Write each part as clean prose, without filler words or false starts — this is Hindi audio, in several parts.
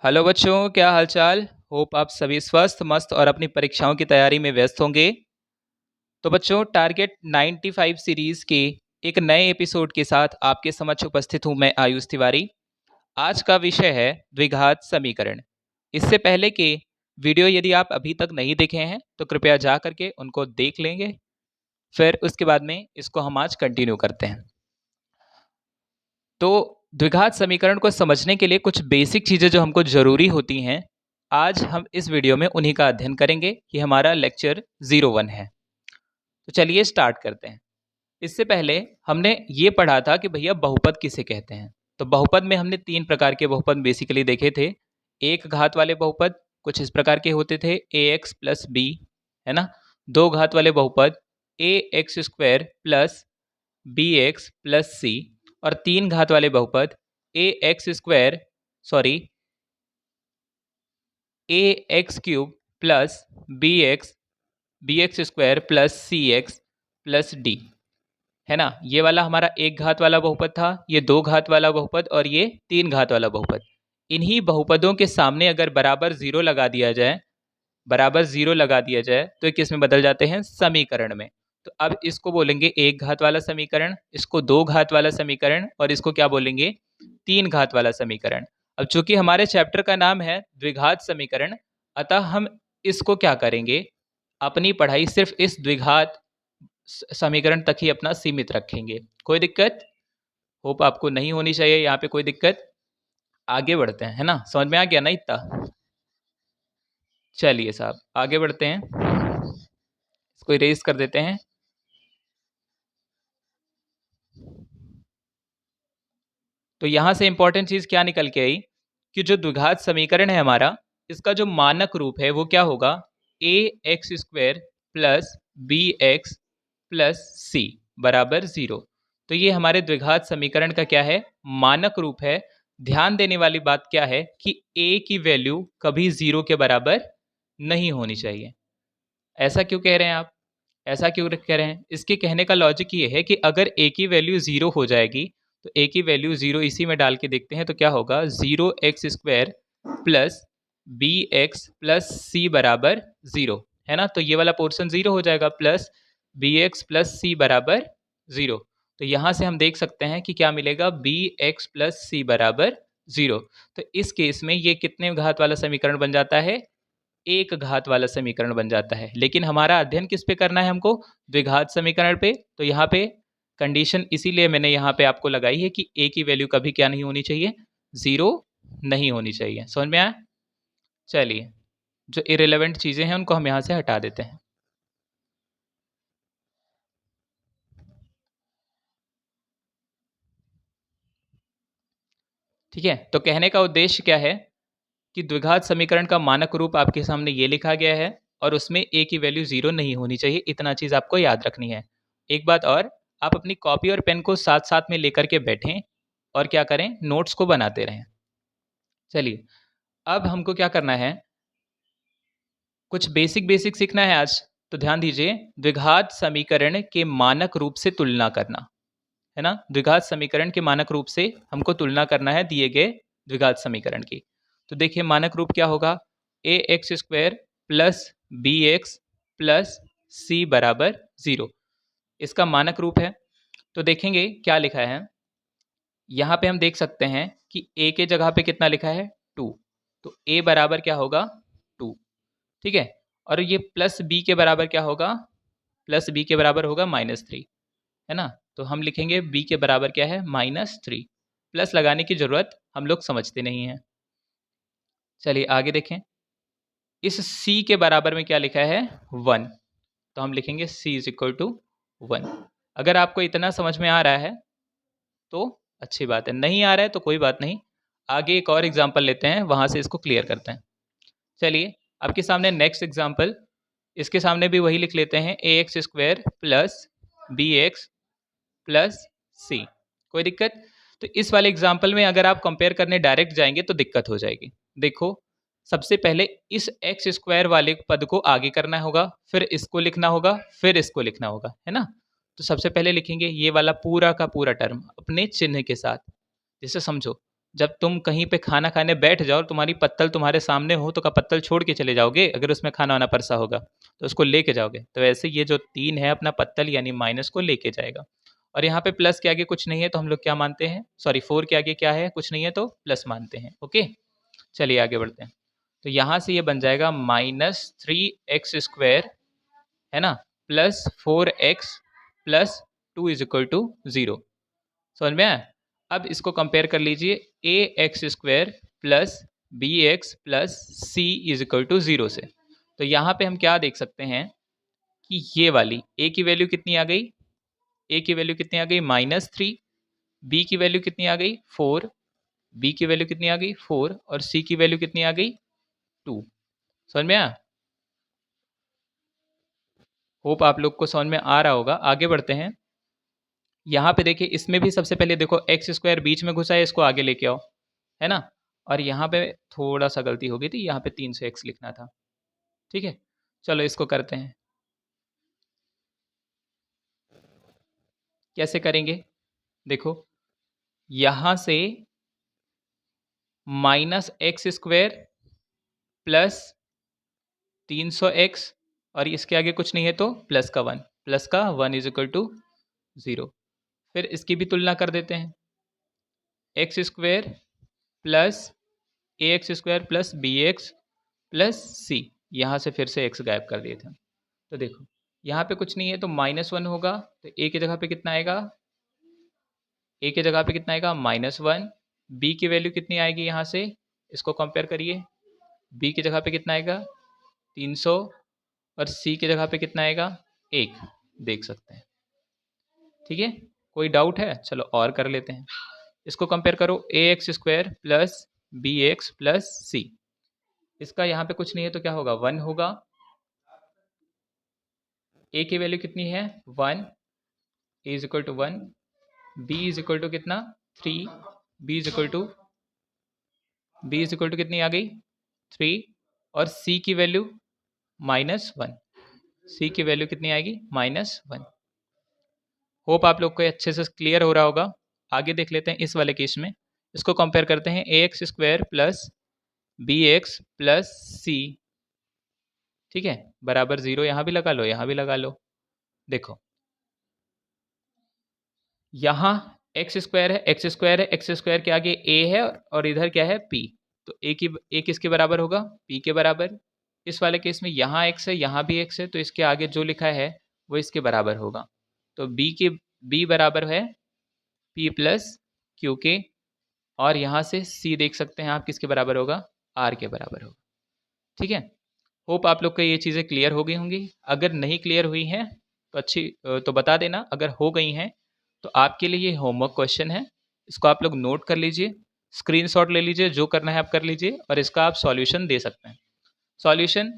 हेलो बच्चों, क्या हालचाल। होप आप सभी स्वस्थ मस्त और अपनी परीक्षाओं की तैयारी में व्यस्त होंगे। तो बच्चों, टारगेट 95 सीरीज के एक नए एपिसोड के साथ आपके समक्ष उपस्थित हूं मैं आयुष तिवारी। आज का विषय है द्विघात समीकरण। इससे पहले के वीडियो यदि आप अभी तक नहीं देखे हैं तो कृपया जा करके उनको देख लेंगे, फिर उसके बाद में इसको हम आज कंटिन्यू करते हैं। तो द्विघात समीकरण को समझने के लिए कुछ बेसिक चीज़ें जो हमको ज़रूरी होती हैं, आज हम इस वीडियो में उन्हीं का अध्ययन करेंगे। ये हमारा लेक्चर 01 है। तो चलिए स्टार्ट करते हैं। इससे पहले हमने ये पढ़ा था कि भैया बहुपद किसे कहते हैं। तो बहुपद में हमने 3 प्रकार के बहुपद बेसिकली देखे थे। एक घात वाले बहुपद कुछ इस प्रकार के होते थे, ax प्लस बी, है ना। दो घात वाले बहुपद ax square plus b x plus c, और तीन घात वाले बहुपद a x square a x cube plus b x square plus c x plus d, है ना। ये वाला हमारा एक घात वाला बहुपद था, ये दो घात वाला बहुपद और ये तीन घात वाला बहुपद। इन्हीं बहुपदों के सामने अगर बराबर जीरो लगा दिया जाए, तो ये किस में बदल जाते हैं, समीकरण में। तो अब इसको बोलेंगे एक घात वाला समीकरण, इसको दो घात वाला समीकरण, और इसको क्या बोलेंगे, तीन घात वाला समीकरण। अब चूंकि हमारे चैप्टर का नाम है द्विघात समीकरण, अतः हम इसको क्या करेंगे, अपनी पढ़ाई सिर्फ इस द्विघात समीकरण तक ही अपना सीमित रखेंगे। कोई दिक्कत होप आपको नहीं होनी चाहिए, यहाँ पे कोई दिक्कत। आगे बढ़ते हैं, है ना, समझ में आ गया ना इतना। चलिए साहब आगे बढ़ते हैं, इसको इरेज कर देते हैं। तो यहां से इंपॉर्टेंट चीज क्या निकल के आई कि जो द्विघात समीकरण है हमारा, इसका जो मानक रूप है वो क्या होगा, a x square plus b x plus c बराबर जीरो। तो ये हमारे द्विघात समीकरण का क्या है, मानक रूप है। ध्यान देने वाली बात क्या है कि ए की वैल्यू कभी जीरो के बराबर नहीं होनी चाहिए। ऐसा क्यों कह रहे हैं आप, ऐसा क्यों कह रहे हैं, इसके कहने का लॉजिक ये है कि अगर ए की वैल्यू जीरो हो जाएगी, तो ए की वैल्यू जीरो इसी में डाल के देखते हैं तो क्या होगा, zero x square plus b x plus c बराबर जीरो, है ना। तो ये वाला पोर्शन जीरो हो जाएगा, plus b x plus c बराबर जीरो। तो यहाँ से हम देख सकते हैं कि क्या मिलेगा, बी एक्स प्लस सी बराबर जीरो। तो इस केस में ये कितने घात वाला समीकरण बन जाता है, एक घात वाला समीकरण बन जाता है। लेकिन हमारा अध्ययन किस पे करना है हमको, द्विघात समीकरण पे। तो यहाँ पे कंडीशन इसीलिए मैंने यहाँ पे आपको लगाई है कि ए की वैल्यू कभी क्या नहीं होनी चाहिए, जीरो नहीं होनी चाहिए। समझ में आया। चलिए, जो इरेलीवेंट चीजें हैं उनको हम यहाँ से हटा देते हैं। ठीक है, तो कहने का उद्देश्य क्या है कि द्विघात समीकरण का मानक रूप आपके सामने ये लिखा गया है, और उसमें ए की वैल्यू जीरो नहीं होनी चाहिए, इतना चीज आपको याद रखनी है। एक बात और, आप अपनी कॉपी और पेन को साथ साथ में लेकर के बैठें और क्या करें, नोट्स को बनाते रहें। चलिए, अब हमको क्या करना है, कुछ बेसिक बेसिक सीखना है आज। तो ध्यान दीजिए, द्विघात समीकरण के मानक रूप से तुलना करना, है ना। द्विघात समीकरण के मानक रूप से हमको तुलना करना है दिए गए द्विघात समीकरण की। तो देखिए मानक रूप क्या होगा, a x square plus b x plus c बराबर जीरो, इसका मानक रूप है। तो देखेंगे क्या लिखा है, यहाँ पे हम देख सकते हैं कि ए के जगह पे कितना लिखा है, टू। तो ए बराबर क्या होगा, टू, ठीक है। और ये प्लस बी के बराबर क्या होगा, प्लस बी के बराबर होगा माइनस थ्री, है ना। तो हम लिखेंगे b के बराबर क्या है, माइनस थ्री। प्लस लगाने की जरूरत हम लोग समझते नहीं हैं। चलिए आगे देखें, इस c के बराबर में क्या लिखा है, वन। तो हम लिखेंगे c is equal to one. अगर आपको इतना समझ में आ रहा है तो अच्छी बात है, नहीं आ रहा है तो कोई बात नहीं, आगे एक और एग्जाम्पल लेते हैं, वहां से इसको क्लियर करते हैं। चलिए आपके सामने नेक्स्ट एग्जाम्पल, इसके सामने भी वही लिख लेते हैं, a x square plus b x plus c. कोई दिक्कत। तो इस वाले एग्जाम्पल में अगर आप कंपेयर करने डायरेक्ट जाएंगे तो दिक्कत हो जाएगी। देखो, सबसे पहले इस एक्स स्क्वायर वाले पद को आगे करना होगा, फिर इसको लिखना होगा, फिर इसको लिखना होगा, है ना। तो सबसे पहले लिखेंगे ये वाला पूरा का पूरा टर्म अपने चिन्ह के साथ, जैसे समझो, जब तुम कहीं पे खाना खाने बैठ जाओ, तुम्हारी पत्तल तुम्हारे सामने हो, तो क्या पत्तल छोड़ के चले जाओगे? अगर उसमें खाना वाना परसा होगा तो उसको लेके जाओगे। तो वैसे ये जो 3 है अपना पत्तल यानी माइनस को लेके जाएगा। और यहाँ पे प्लस के आगे कुछ नहीं है तो हम लोग क्या मानते हैं, सॉरी 4 के आगे क्या है, कुछ नहीं है तो प्लस मानते हैं। ओके, चलिए आगे बढ़ते हैं। तो यहाँ से ये बन जाएगा -3x² है ना, plus 4x plus 2 is equal to 0। समझ में आया? अब इसको कंपेयर कर लीजिए ax² plus bx plus c is equal to 0 से। तो यहाँ पे हम क्या देख सकते हैं कि ये वाली a की वैल्यू कितनी आ गई, a की वैल्यू कितनी आ गई -3, b की वैल्यू कितनी आ गई 4, b की वैल्यू कितनी आ गई 4 और c की वैल्यू कितनी आ गई 2। समझ में आया? होप आप लोग को समझ में आ रहा होगा। आगे बढ़ते हैं। यहाँ पे देखिए इसमें भी सबसे पहले देखो x² बीच में घुसा है, इसको आगे लेके आओ, है ना। और यहाँ पे थोड़ा सा गलती हो गई थी, यहाँ पे 300x लिखना था। ठीक है, चलो इसको करते हैं। कैसे करेंगे? देखो यहाँ से -x² प्लस 300x और इसके आगे कुछ नहीं है तो प्लस का 1 इज इक्वल टू 0। फिर इसकी भी तुलना कर देते हैं, x² plus ax² plus bx plus c, यहाँ से फिर से x गायब कर दिए थे। तो देखो यहाँ पे कुछ नहीं है तो -1 होगा, तो a की जगह पे कितना आएगा, a की जगह पे कितना आएगा -1। b की वैल्यू कितनी आएगी यहाँ से, इसको कंपेयर करिए, b की जगह पे कितना आएगा 300 और c की जगह पे कितना आएगा 1, देख सकते हैं। ठीक है, कोई डाउट है? चलो और कर लेते हैं। इसको कंपेयर करो ax² plus bx plus c, इसका यहाँ पे कुछ नहीं है तो क्या होगा 1 होगा। a की वैल्यू कितनी है 1, a is equal to 1, b is equal to कितना 3, b इज इक्वल टू कितनी आ गई 3 और c की वैल्यू -1, c की वैल्यू कितनी आएगी -1। होप आप लोग को अच्छे से क्लियर हो रहा होगा। आगे देख लेते हैं इस वाले केस में, इसको कंपेयर करते हैं ax² plus bx plus c, ठीक है, बराबर 0। यहाँ भी लगा लो, यहाँ भी लगा लो। देखो यहाँ x² है, x² के आगे a है और इधर क्या है p, तो a किसके बराबर होगा p के बराबर। इस वाले केस में यहाँ x है, यहाँ भी x है, तो इसके आगे जो लिखा है वो इसके बराबर होगा। तो b बराबर है p प्लस q के, और यहाँ से c देख सकते हैं आप किसके बराबर होगा, r के बराबर होगा। ठीक है, होप आप लोग को ये चीज़ें क्लियर हो गई होंगी। अगर नहीं क्लियर हुई हैं तो बता देना, अगर हो गई हैं तो आपके लिए ये होमवर्क क्वेश्चन है, इसको आप लोग नोट कर लीजिए, स्क्रीनशॉट ले लीजिए, जो करना है आप कर लीजिए और इसका आप सॉल्यूशन दे सकते हैं। सॉल्यूशन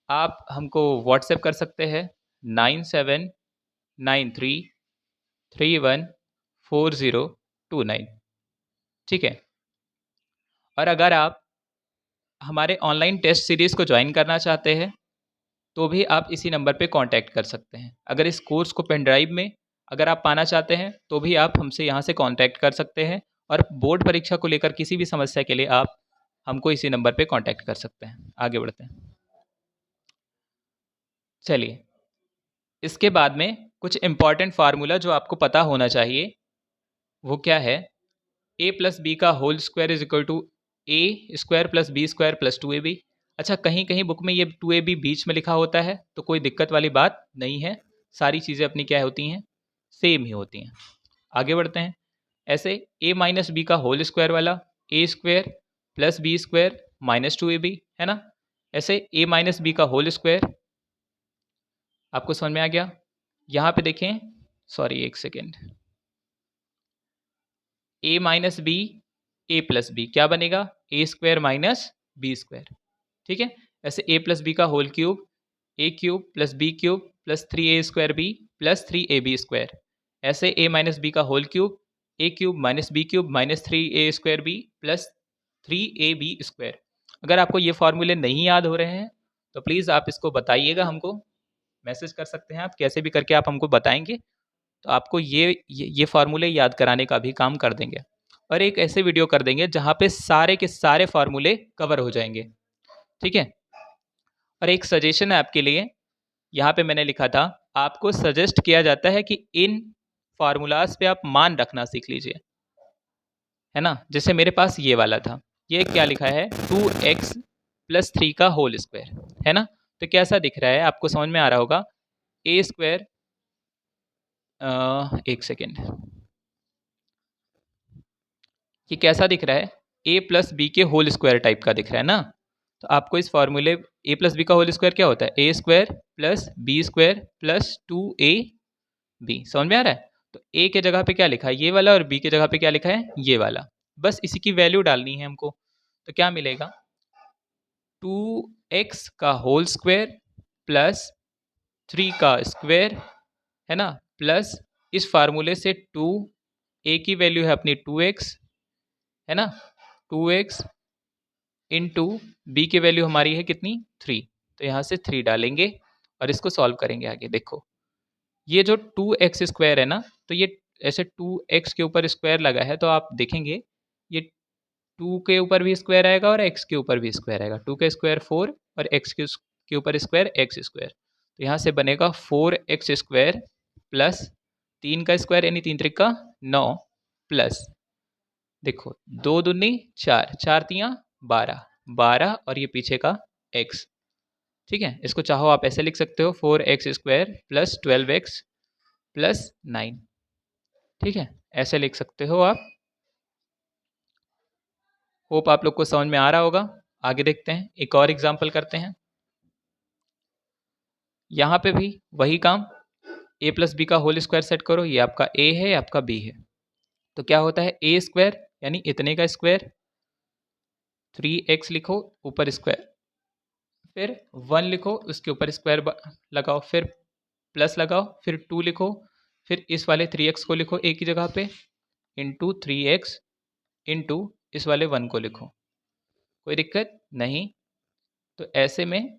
आप हमको व्हाट्सएप कर सकते हैं 9793314029। ठीक है, और अगर आप हमारे ऑनलाइन टेस्ट सीरीज़ को ज्वाइन करना चाहते हैं तो भी आप इसी नंबर पे कांटेक्ट कर सकते हैं। अगर इस कोर्स को पेन ड्राइव में अगर आप पाना चाहते हैं तो भी आप हमसे यहाँ से कांटेक्ट कर सकते हैं, और बोर्ड परीक्षा को लेकर किसी भी समस्या के लिए आप हमको इसी नंबर पे कांटेक्ट कर सकते हैं। आगे बढ़ते हैं। चलिए, इसके बाद में कुछ इम्पॉर्टेंट फार्मूला जो आपको पता होना चाहिए वो क्या है, a प्लस बी का whole square is equal to a² plus b² plus 2ab। अच्छा, कहीं कहीं बुक में ये 2ab बीच में लिखा होता है तो कोई दिक्कत वाली बात नहीं है, सारी चीज़ें अपनी क्या होती हैं, सेम ही होती हैं। आगे बढ़ते हैं। ऐसे a माइनस बी का होल स्क्वायर वाला a² plus b² minus 2ab है ना। ऐसे a माइनस बी का होल स्क्वायर, आपको समझ में आ गया। यहाँ पे देखें, सॉरी एक second, a minus B a plus B क्या बनेगा a² माइनस b²। ठीक है, ऐसे a प्लस बी का whole cube a³ plus b³ plus 3a² b plus 3ab²। ऐसे a माइनस बी का whole cube a³ minus b³ minus 3a² b plus 3ab²। अगर आपको ये फॉर्मूले नहीं याद हो रहे हैं तो प्लीज़ आप इसको बताइएगा, हमको मैसेज कर सकते हैं आप, कैसे भी करके आप हमको बताएंगे तो आपको ये फार्मूले याद कराने का भी काम कर देंगे। और एक ऐसे वीडियो कर देंगे जहाँ पे सारे के सारे फार्मूले कवर हो जाएंगे, ठीक है। और एक सजेशन है आपके लिए, यहाँ पे मैंने लिखा था आपको सजेस्ट किया जाता है कि इन फार्मूलाज पे आप मान रखना सीख लीजिए, है ना। जैसे मेरे पास ये वाला था, ये क्या लिखा है 2x+3 का होल स्क्वायर, है ना। तो कैसा दिख रहा है आपको समझ में आ रहा होगा, ए स्क्वायर, एक सेकेंड, ये कैसा दिख रहा है, ए प्लस बी के होल स्क्वायर टाइप का दिख रहा है ना। तो आपको इस फॉर्मूले, ए प्लस बी का होल स्क्वायर क्या होता है, a square plus b square plus 2ab, समझ में आ रहा है। तो ए के जगह पे क्या लिखा है, ये वाला, और बी के जगह पे क्या लिखा है, ये वाला। बस इसी की वैल्यू डालनी है हमको। तो क्या मिलेगा, 2x का होल स्क्वायर प्लस 3 का स्क्वायर, है ना, प्लस इस फार्मूले से 2, ए की वैल्यू है अपनी 2x, है ना, 2x इंटू बी की वैल्यू हमारी है कितनी 3, तो यहाँ से 3 डालेंगे और इसको सॉल्व करेंगे आगे। देखो ये जो 2x² है ना, तो ये ऐसे 2x के ऊपर स्क्वायर लगा है, तो आप देखेंगे ये 2 के ऊपर भी स्क्वायर आएगा और x के ऊपर भी स्क्वायर आएगा। 2 का स्क्वायर 4 और x के ऊपर स्क्वायर x², तो यहाँ से बनेगा 4x² प्लस 3 का स्क्वायर यानी 3 त्रिका 9 प्लस, देखो 2 दूनी 4, 4 तियाँ 12, 12 और ये पीछे का x, ठीक है। इसको चाहो आप ऐसे लिख सकते हो 4x² प्लस 12x प्लस 9, ठीक है, ऐसे लिख सकते हो आप। होप आप लोग को समझ में आ रहा होगा। आगे देखते हैं, एक और एग्जाम्पल करते हैं। यहाँ पे भी वही काम, a प्लस बी का होल स्क्वायर सेट करो, ये आपका a है, आपका b है। तो क्या होता है, a स्क्वायर यानी इतने का स्क्वायर, 3x लिखो ऊपर स्क्वायर, फिर 1 लिखो उसके ऊपर स्क्वायर लगाओ, फिर प्लस लगाओ, फिर 2 लिखो, फिर इस वाले 3x को लिखो a की जगह पे, इंटू 3x इंटू इस वाले 1 को लिखो, कोई दिक्कत नहीं। तो ऐसे में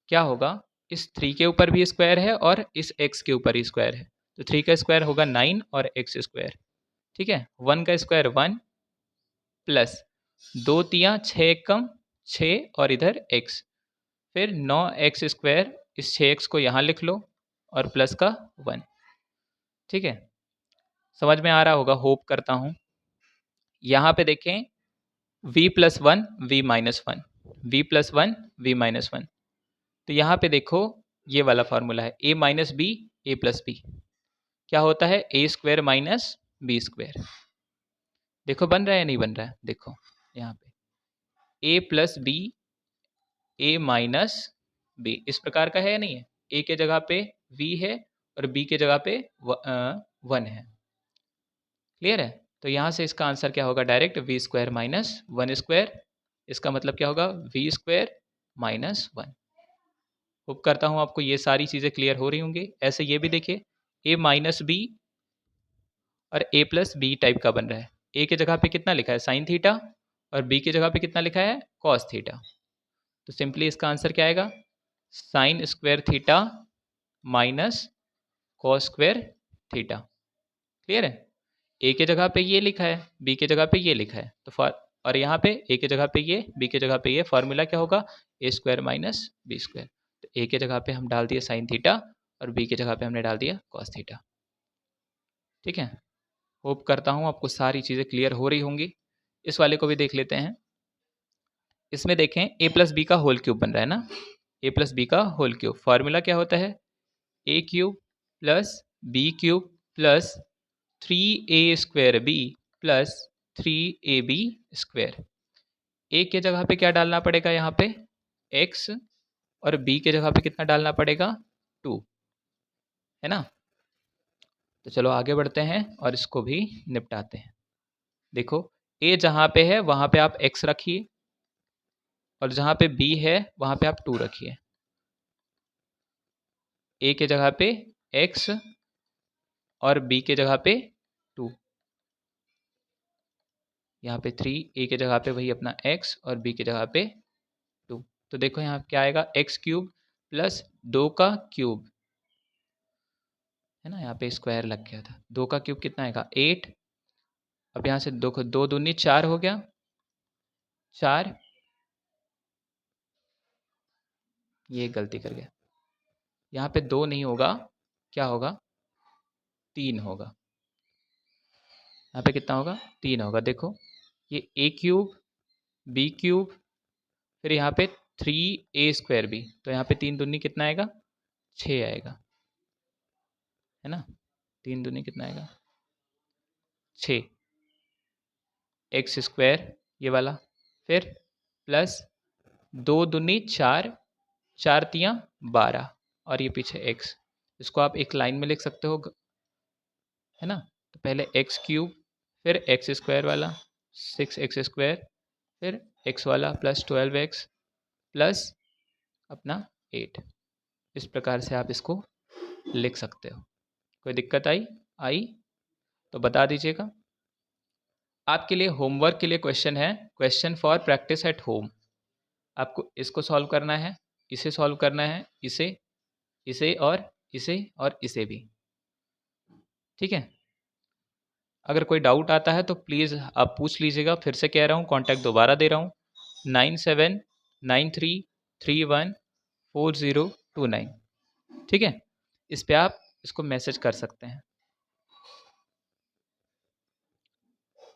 क्या होगा, इस 3 के ऊपर भी स्क्वायर है और इस x के ऊपर ही स्क्वायर है, तो 3 का स्क्वायर होगा 9 और x², ठीक है। 1 का स्क्वायर 1 प्लस 2 तियाँ 6 एकम 6 और इधर x, फिर 9x², इस 6x को यहाँ लिख लो और प्लस का 1, ठीक है। समझ में आ रहा होगा, होप करता हूँ। यहाँ पे देखें v+1 v-1, v+1 v-1, तो यहाँ पे देखो ये वाला फॉर्मूला है a minus B A plus B, क्या होता है a² माइनस b², देखो बन रहा है या नहीं बन रहा है, देखो यहाँ पे a plus B A minus B इस प्रकार का है या नहीं है, a के जगह पे v है और b के जगह पे 1 है, क्लियर है। तो यहाँ से इसका आंसर क्या होगा, डायरेक्ट v² माइनस 1², इसका मतलब क्या होगा v² माइनस 1। होप करता हूँ आपको ये सारी चीज़ें क्लियर हो रही होंगी। ऐसे ये भी देखिए a माइनस बी और a प्लस बी टाइप का बन रहा है, a के जगह पे कितना लिखा है साइन थीटा और b की जगह पे कितना लिखा है कॉस थीटा, तो सिंपली इसका आंसर क्या आएगा, sine square theta minus cos square theta, clear है। a के जगह पे ये लिखा है, b के जगह पे ये लिखा है, तो और यहाँ पे a के जगह पे ये, b के जगह पे ये, फॉर्मूला क्या होगा a² माइनस b², तो a के जगह पे हम डाल दिए साइन थीटा और b के जगह पे हमने डाल दिया कॉस थीटा, ठीक है। होप करता हूँ आपको सारी चीज़ें क्लियर हो रही होंगी। इस वाले को भी देख लेते हैं। इसमें देखें a प्लस बी का होल क्यूब बन रहा है ना, a प्लस बी का होल क्यूब, फॉर्मूला क्या होता है a³ plus b³ plus 3a² plus 3ab²। a के जगह पे क्या डालना पड़ेगा यहाँ पे x और b के जगह पे कितना डालना पड़ेगा 2, है ना। तो चलो आगे बढ़ते हैं और इसको भी निपटाते हैं। देखो a जहाँ पे है वहाँ पे आप x रखिए और जहाँ पे b है वहाँ पे आप 2 रखिए, a के जगह पे x और b के जगह पे 2, यहाँ पे 3, a के जगह पे वही अपना x और b की जगह पे 2। तो देखो यहाँ क्या आएगा x³ प्लस 2 का क्यूब, है ना, यहाँ पे स्क्वायर लग गया था, 2 का क्यूब कितना आएगा 8 अब यहाँ से दो 2 दूनी 4 हो गया, 4, ये गलती कर गया, यहाँ पे 2 नहीं होगा, क्या होगा, 3 होगा। यहाँ पे कितना होगा, 3 होगा। देखो ये a क्यूब, b क्यूब, फिर यहाँ पे 3a स्क्वायर b, तो यहाँ पे 3 दूनी कितना आएगा, 6 आएगा, है ना। 3 दूनी कितना आएगा, 6, एक्स स्क्वायर ये वाला, फिर प्लस 2 दूनी 4, 4 तियाँ 12, और ये पीछे x, इसको आप एक लाइन में लिख सकते हो, है ना। तो पहले एक्स क्यूब, फिर एक्स स्क्वायर वाला 6x स्क्वायर, फिर x वाला प्लस 12x प्लस अपना 8। इस प्रकार से आप इसको लिख सकते हो। कोई दिक्कत आई तो बता दीजिएगा। आपके लिए होमवर्क के लिए क्वेश्चन है, question for practice at home. आपको इसको सॉल्व करना है, इसे सॉल्व करना है, इसे और इसे भी, ठीक है। अगर कोई डाउट आता है तो प्लीज़ आप पूछ लीजिएगा। फिर से कह रहा हूँ, कॉन्टैक्ट दोबारा दे रहा हूँ, 9793314029, ठीक है। इस पे आप इसको मैसेज कर सकते हैं।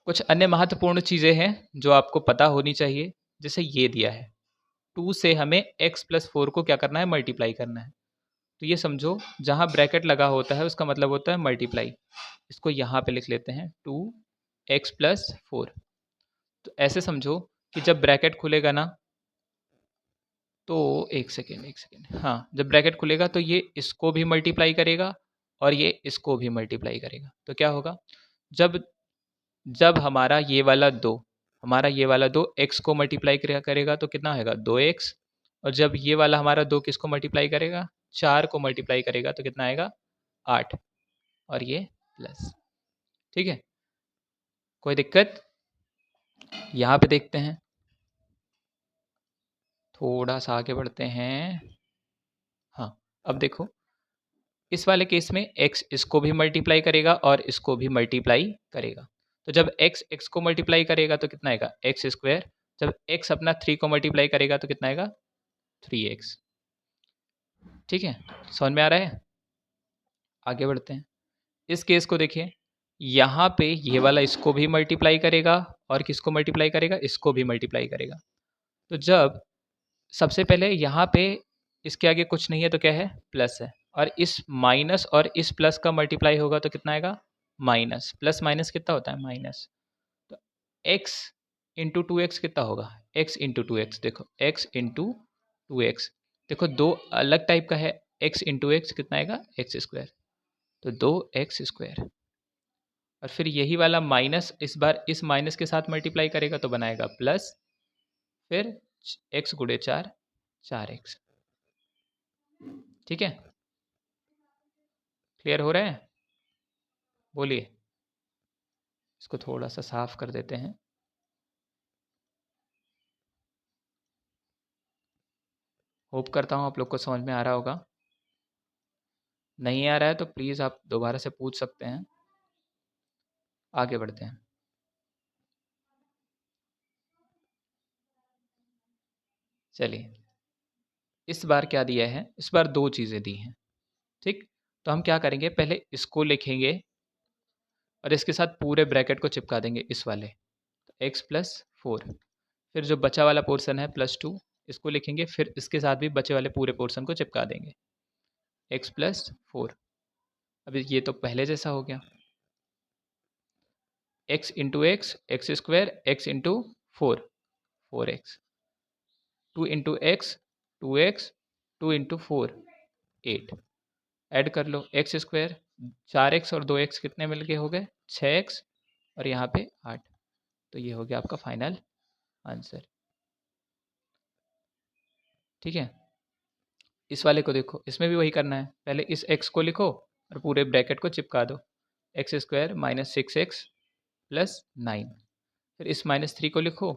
कुछ अन्य महत्वपूर्ण चीज़ें हैं जो आपको पता होनी चाहिए, जैसे ये दिया है 2 से हमें x+4 को क्या करना है, मल्टीप्लाई करना है। तो ये समझो, जहाँ ब्रैकेट लगा होता है उसका मतलब होता है मल्टीप्लाई। इसको यहाँ पे लिख लेते हैं 2x+4। तो ऐसे समझो कि जब ब्रैकेट खुलेगा ना, तो एक सेकेंड, हाँ, जब ब्रैकेट खुलेगा तो ये इसको भी मल्टीप्लाई करेगा और ये इसको भी मल्टीप्लाई करेगा। तो क्या होगा, जब जब हमारा ये वाला दो x को मल्टीप्लाई करेगा तो कितना आएगा, 2x। और जब ये वाला हमारा 2 किसको मल्टीप्लाई करेगा, 4 को मल्टीप्लाई करेगा तो कितना आएगा, 8, और ये प्लस, ठीक है। कोई दिक्कत, यहाँ पे देखते हैं, थोड़ा सा आगे बढ़ते हैं। हाँ, अब देखो, इस वाले केस में x इसको भी मल्टीप्लाई करेगा और इसको भी मल्टीप्लाई करेगा। तो जब x को मल्टीप्लाई करेगा तो कितना आएगा, एक्स स्क्वायर। जब x अपना 3 को मल्टीप्लाई करेगा तो कितना आएगा, 3x, ठीक है। समझ में आ रहा है। आगे बढ़ते हैं। इस केस को देखिए, यहाँ पे ये वाला इसको भी मल्टीप्लाई करेगा और किसको मल्टीप्लाई करेगा, इसको भी मल्टीप्लाई करेगा। तो जब सबसे पहले यहाँ पे इसके आगे कुछ नहीं है तो क्या है, प्लस है, और इस माइनस और इस प्लस का मल्टीप्लाई होगा तो कितना आएगा, माइनस। प्लस माइनस कितना होता है, माइनस। तो x इंटू 2x कितना होगा, x इंटू 2x। देखो x इंटू 2x, देखो दो अलग टाइप का है, x इंटू एक्स कितना आएगा, एक्स स्क्वायर। तो 2x स्क्वायर, और फिर यही वाला माइनस इस बार इस माइनस के साथ मल्टीप्लाई करेगा तो बनाएगा प्लस, फिर x गुणे 4, 4x, ठीक है। क्लियर हो रहा है, बोलिए। इसको थोड़ा सा साफ कर देते हैं। होप करता हूँ आप लोग को समझ में आ रहा होगा। नहीं आ रहा है तो प्लीज़ आप दोबारा से पूछ सकते हैं। आगे बढ़ते हैं। चलिए, इस बार क्या दिया है, इस बार दो चीज़ें दी हैं, ठीक। तो हम क्या करेंगे, पहले इसको लिखेंगे और इसके साथ पूरे ब्रैकेट को चिपका देंगे, इस वाले x+4। फिर जो बचा वाला पोर्शन है +2, इसको लिखेंगे, फिर इसके साथ भी बचे वाले पूरे पोर्शन को चिपका देंगे, x+4। अभी ये तो पहले जैसा हो गया, x into x, x square, x into 4, 4x, 2 into x, 2x, 2 into 4, 8। Add कर लो, एक्स स्क्वायर, 4x और 2x कितने मिल के हो गए, 6x, और यहाँ पे 8। तो ये हो गया आपका फाइनल आंसर, ठीक है। इस वाले को देखो, इसमें भी वही करना है, पहले इस x को लिखो और पूरे ब्रैकेट को चिपका दो, x square minus 6x plus 9। फिर इस -3 को लिखो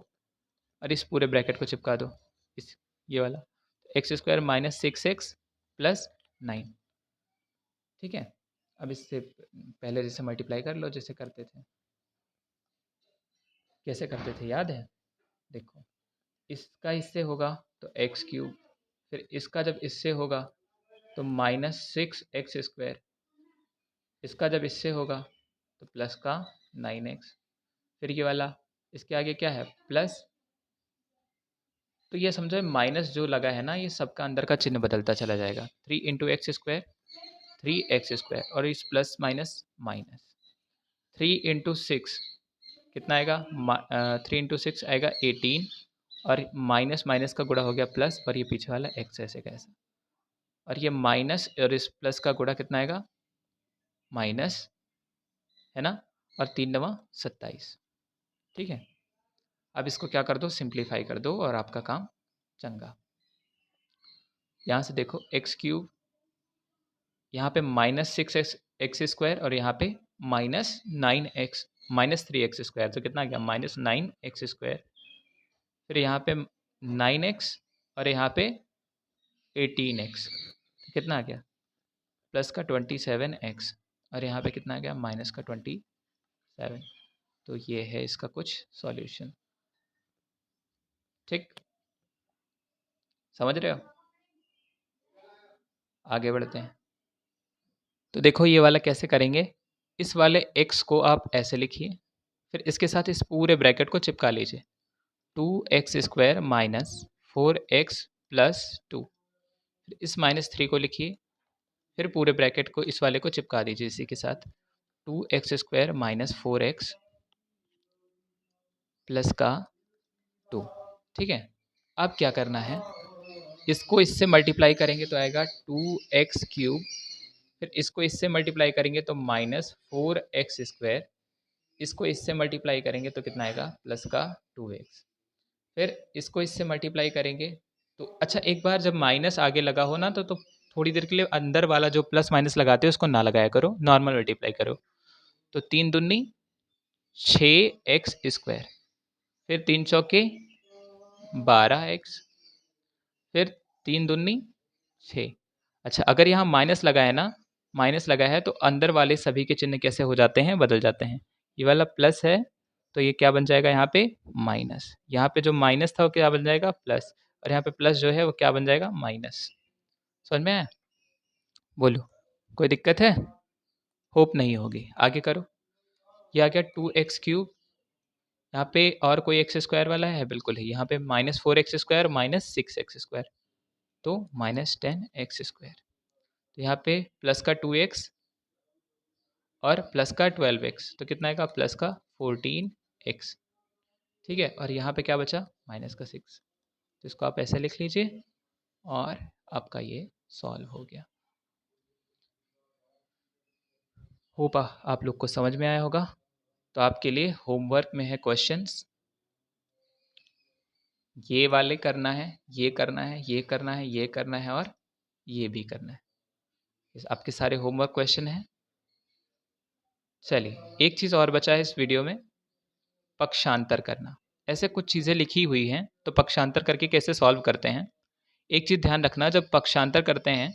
और इस पूरे ब्रैकेट को चिपका दो, इस ये वाला x square minus 6x plus 9, ठीक है। अब इससे पहले जैसे मल्टीप्लाई कर लो जैसे करते थे। कैसे करते थे याद है? देखो, इसका इससे होगा तो एक्स क्यूब, फिर इसका जब इससे होगा तो -6x², इसका जब इससे होगा तो प्लस का 9x, फिर ये वाला इसके आगे क्या है प्लस, तो ये समझो माइनस जो लगा है ना, ये सबका अंदर का चिन्ह बदलता चला जाएगा। 3 × x², 3x², और इस प्लस माइनस माइनस, 3 × 6 कितना आएगा? 3 × 6 आएगा 18, और माइनस माइनस का गुणा हो गया प्लस, और ये पीछे वाला एक्स ऐसे कैसे, और ये माइनस और इस प्लस का गुणा कितना आएगा? माइनस, है ना, और 3×9 = 27। ठीक है, अब इसको क्या कर दो, सिंप्लीफाई कर दो, और आपका काम चंगा। यहाँ से देखो x³ यहाँ पे -6x² और यहाँ पे -9x -3x², तो कितना आ गया? -9x², फिर यहाँ पे 9x और यहाँ पे 18x, तो कितना आ गया? प्लस का 27x, और यहाँ पे कितना आ गया? माइनस का 27। तो ये है इसका कुछ सॉल्यूशन। ठीक, समझ रहे हो? आगे बढ़ते हैं। तो देखो ये वाला कैसे करेंगे, इस वाले x को आप ऐसे लिखिए, फिर इसके साथ इस पूरे ब्रैकेट को चिपका लीजिए। 2x² - 4x + 2, फिर इस -3 को लिखिए, फिर पूरे ब्रैकेट को इस वाले को चिपका दीजिए इसी के साथ। 2x² - 4x प्लस का 2। ठीक है, अब क्या करना है, इसको इससे मल्टीप्लाई करेंगे तो आएगा 2x³, फिर इसको इससे मल्टीप्लाई करेंगे तो -4x², इसको इससे मल्टीप्लाई करेंगे तो कितना आएगा? प्लस का 2x, फिर इसको इससे मल्टीप्लाई करेंगे तो अच्छा, एक बार जब माइनस आगे लगा हो ना तो थोड़ी देर के लिए अंदर वाला जो प्लस माइनस लगाते हो उसको ना लगाया करो, नॉर्मल मल्टीप्लाई करो। तो 3 दूनी 6x², फिर 3 चौके 12x, फिर 3 दूनी 6। अच्छा, अगर यहाँ माइनस लगा है ना, माइनस लगा है तो अंदर वाले सभी के चिन्ह कैसे हो जाते हैं? बदल जाते हैं। ये वाला प्लस है तो ये क्या बन जाएगा? यहाँ पे माइनस, यहाँ पे जो माइनस था वो क्या बन जाएगा? प्लस, और यहाँ पे प्लस जो है वो क्या बन जाएगा? माइनस। समझ में आया? बोलो, कोई दिक्कत है? होप नहीं होगी। आगे करो। ये आ गया 2x³, यहाँ पे और कोई x² वाला है? बिल्कुल है, यहाँ पे -4x² -6x², तो -10x², तो यहाँ पे प्लस का 2x और प्लस का 12x, तो कितना आएगा? प्लस का 14x। ठीक है, और यहाँ पे क्या बचा? माइनस का 6, तो इसको आप ऐसे लिख लीजिए, और आपका ये सॉल्व हो गया। होप आप लोग को समझ में आया होगा। तो आपके लिए होमवर्क में है क्वेश्चंस, ये वाले करना है, ये करना है, ये करना है, ये करना है, और ये भी करना है। आपके सारे होमवर्क क्वेश्चन हैं। चलिए, एक चीज़ और बचा है इस वीडियो में, पक्षांतर करना। ऐसे कुछ चीज़ें लिखी हुई हैं तो पक्षांतर करके कैसे सॉल्व करते हैं। एक चीज़ ध्यान रखना, जब पक्षांतर करते हैं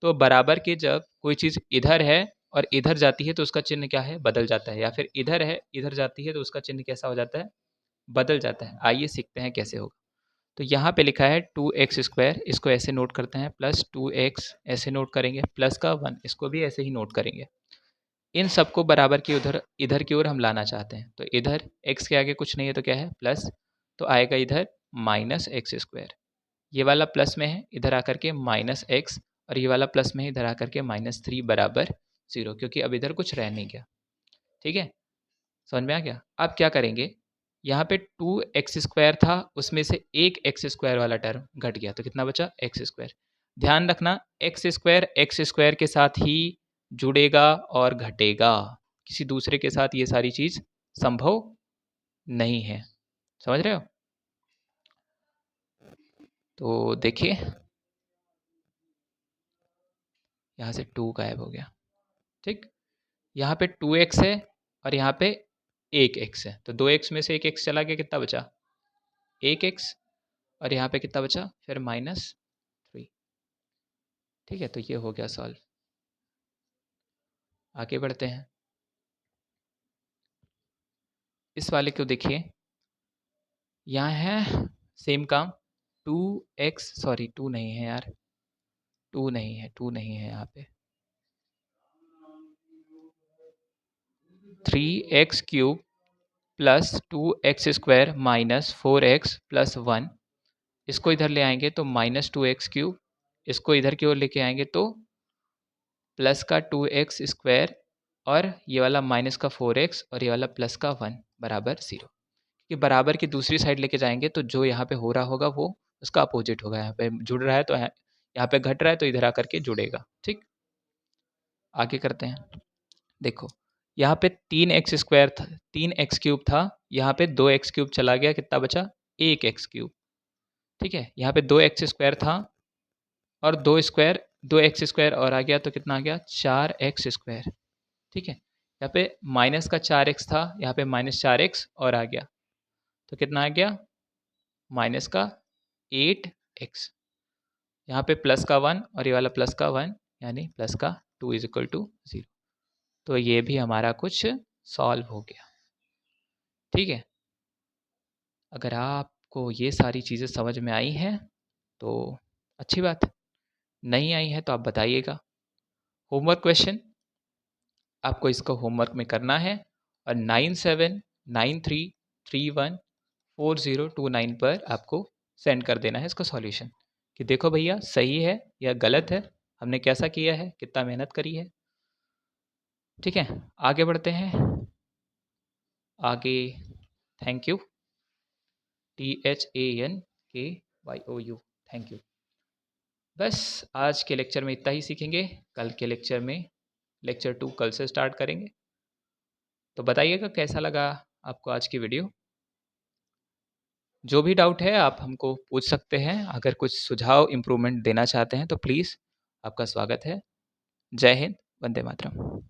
तो बराबर के जब कोई चीज़ इधर है और इधर जाती है तो उसका चिन्ह क्या है? बदल जाता है, या फिर इधर है इधर जाती है तो उसका चिन्ह कैसा हो जाता है? बदल जाता है। आइए सीखते हैं कैसे होगा। तो यहाँ पे लिखा है 2x², इसको ऐसे नोट करते हैं, प्लस 2x ऐसे नोट करेंगे, प्लस का 1 इसको भी ऐसे ही नोट करेंगे। इन सबको बराबर की उधर इधर की ओर हम लाना चाहते हैं, तो इधर x के आगे कुछ नहीं है तो क्या है? प्लस, तो आएगा इधर -x²। ये वाला प्लस में है, इधर आकर के -x, और ये वाला प्लस में है, इधर आकर के -3 = 0, क्योंकि अब इधर कुछ रह नहीं गया। ठीक है, समझ में आ गया? अब क्या करेंगे, यहाँ पे 2x² था, उसमें से एक x² वाला टर्म घट गया, तो कितना बचा? x²। ध्यान रखना, x² के साथ ही जुड़ेगा और घटेगा, किसी दूसरे के साथ ये सारी चीज़ संभव नहीं है। समझ रहे हो? तो देखिए, यहाँ से 2 गायब हो गया। ठीक, यहाँ पे 2x है और यहाँ पे 1x है, तो 2x में से 1x चला गया, कितना बचा? 1x, और यहाँ पे कितना बचा? फिर -3। ठीक है, तो ये हो गया सॉल्व। आगे बढ़ते हैं। इस वाले को देखिए, यहाँ है सेम काम, 2x, सॉरी 2 नहीं है यार, 2 नहीं है, 2 नहीं है यहाँ पे, 3x³ plus 2x² minus 4x plus 1, इसको इधर ले आएंगे तो -2x³, इसको इधर की ओर लेके आएंगे तो प्लस का 2x² और ये वाला माइनस का 4x और ये वाला प्लस का 1 बराबर 0। कि बराबर की दूसरी साइड लेके जाएंगे तो जो यहाँ पे हो रहा होगा वो उसका अपोजिट होगा, यहाँ पे जुड़ रहा है तो यहाँ पे घट रहा है तो इधर आकर के जुड़ेगा। ठीक, आगे करते हैं। देखो यहाँ पे 3x² था, 3x³ था, यहाँ पे 2x³ चला गया, कितना बचा 1x³। ठीक है, यहाँ पे 2x² था और 2x² और आ गया तो कितना आ गया 4x²। ठीक है, यहाँ पे माइनस का 4x था, यहाँ पे -4x और आ गया तो कितना आ गया माइनस का 8x। यहाँ पे प्लस का 1 और ये वाला प्लस का 1 यानी प्लस का 2 = 0। तो ये भी हमारा कुछ सॉल्व हो गया। ठीक है, अगर आपको ये सारी चीज़ें समझ में आई हैं तो अच्छी बात है, नहीं आई है तो आप बताइएगा। होमवर्क क्वेश्चन आपको इसको होमवर्क में करना है और 9793314029 पर आपको सेंड कर देना है इसका सॉल्यूशन कि देखो भैया सही है या गलत है, हमने कैसा किया है, कितना मेहनत करी है। ठीक है, आगे बढ़ते हैं। आगे thank you, THANKYOU, thank you. बस आज के लेक्चर में इतना ही सीखेंगे, कल के लेक्चर में लेक्चर 2 कल से स्टार्ट करेंगे। तो बताइएगा कैसा लगा आपको आज की वीडियो। जो भी डाउट है आप हमको पूछ सकते हैं, अगर कुछ सुझाव इम्प्रूवमेंट देना चाहते हैं तो प्लीज़ आपका स्वागत है। जय हिंद, वंदे मातरम।